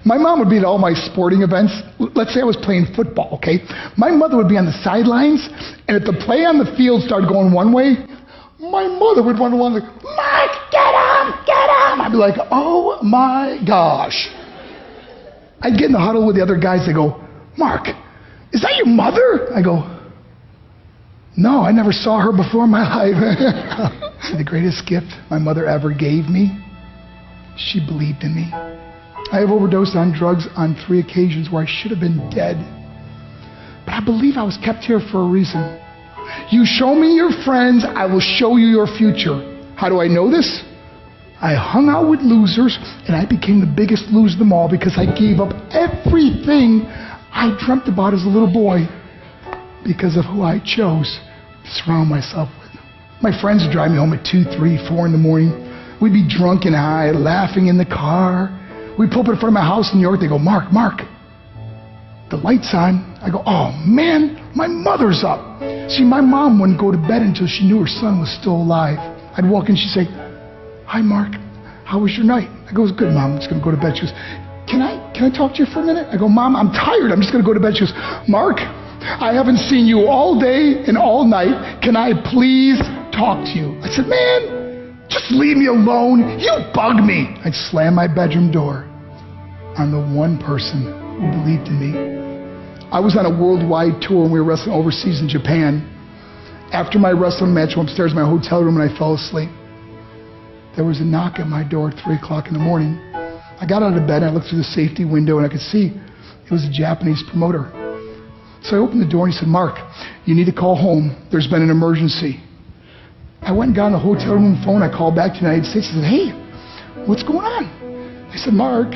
My mom would be at all my sporting events. Let's say I was playing football, okay? My mother would be on the sidelines, and if the play on the field started going one way, my mother would run along like, Mark, get him, get him! I'd be like, oh my gosh. I'd get in the huddle with the other guys. They go, Mark, is that your mother? I go, no, I never saw her before in my life. See, the greatest gift my mother ever gave me, she believed in me. I have overdosed on drugs on 3 occasions where I should have been dead. But I believe I was kept here for a reason. You show me your friends, I will show you your future. How do I know this? I hung out with losers, and I became the biggest loser of them all because I gave up everything I dreamt about as a little boy because of who I chose to surround myself with. My friends would drive me home at 2, 3, 4 in the morning. We'd be drunk and high, laughing in the car. We'd pull up in front of my house in New York. They go, Mark, the light's on. I go, oh man, my mother's up. See, my mom wouldn't go to bed until she knew her son was still alive. I'd walk in, she'd say, hi Mark, how was your night? I go, it was good, Mom, I'm just gonna go to bed. She goes, can I talk to you for a minute? I go, Mom, I'm tired, I'm just gonna go to bed. She goes, Mark, I haven't seen you all day and all night. Can I please talk to you? I said, man, just leave me alone. You bug me. I'd slam my bedroom door on the one person who believed in me. I was on a worldwide tour and we were wrestling overseas in Japan. After my wrestling match, I went upstairs in my hotel room and I fell asleep. There was a knock at my door at 3 o'clock in the morning. I got out of bed and I looked through the safety window and I could see it was a Japanese promoter. So I opened the door and he said, Mark, you need to call home. There's been an emergency. I went and got on the hotel room phone. I called back to the United States. I said, hey, what's going on? I said, Mark,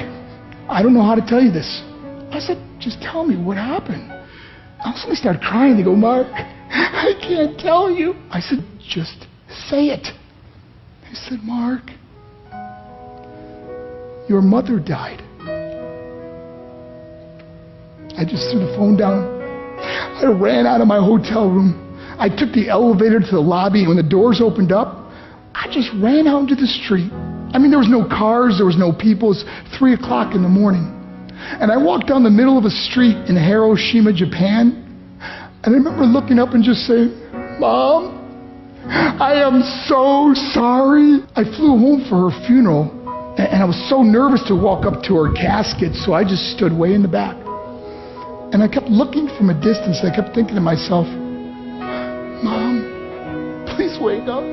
I don't know how to tell you this. I said, just tell me what happened. All of a sudden they started crying. They go, Mark, I can't tell you. I said, just say it. They said, Mark, your mother died. I just threw the phone down. I ran out of my hotel room. I took the elevator to the lobby, and when the doors opened up, I just ran out into the street. I mean, there was no cars, there was no people. It was 3 o'clock in the morning. And I walked down the middle of a street in Hiroshima, Japan, and I remember looking up and just saying, Mom, I am so sorry. I flew home for her funeral, and I was so nervous to walk up to her casket, so I just stood way in the back. And I kept looking from a distance. I kept thinking to myself, Mom, please wake up.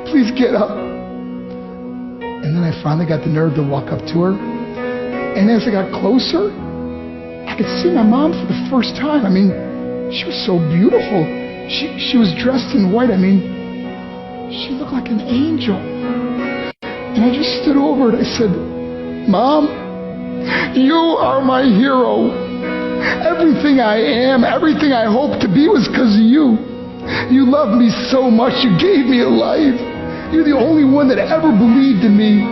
Please get up. And then I finally got the nerve to walk up to her. And as I got closer, I could see my mom for the first time. I mean, she was so beautiful. She was dressed in white. I mean, she looked like an angel. And I just stood over her and I said, Mom, you are my hero. Everything I am, everything I hope to be was because of you. You loved me so much, you gave me a life. You're the only one that ever believed in me.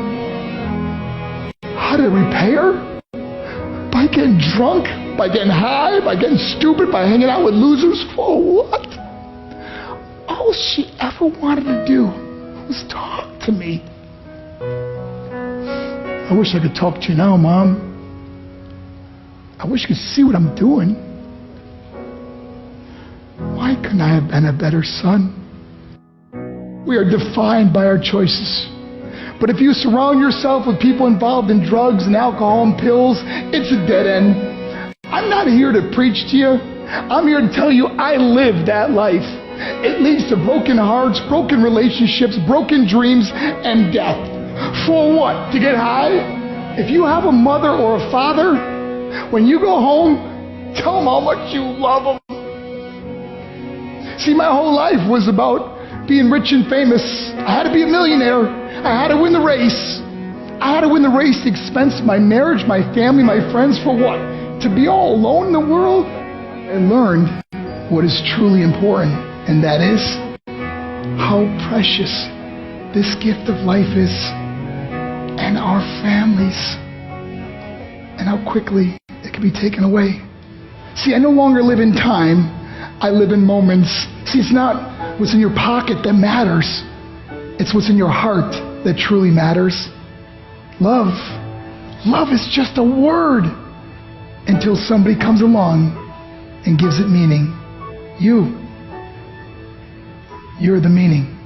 How did it repay her? By getting drunk, by getting high, by getting stupid, by hanging out with losers? For what? All she ever wanted to do was talk to me. I wish I could talk to you now, Mom. I wish you could see what I'm doing. Why couldn't I have been a better son? We are defined by our choices. But if you surround yourself with people involved in drugs and alcohol and pills, it's a dead end. I'm not here to preach to you. I'm here to tell you I lived that life. It leads to broken hearts, broken relationships, broken dreams, and death. For what? To get high? If you have a mother or a father, when you go home, tell them how much you love them. See, my whole life was about being rich and famous. I had to be a millionaire. I had to win the race. I had to win the race at the expense of my marriage, my family, my friends. For what? To be all alone in the world? I learned what is truly important, and that is how precious this gift of life is, and our families, and how quickly it can be taken away. See, I no longer live in time. I live in moments. See, it's not what's in your pocket that matters. It's what's in your heart that truly matters. Love Love is just a word until somebody comes along and gives it meaning. You're the meaning.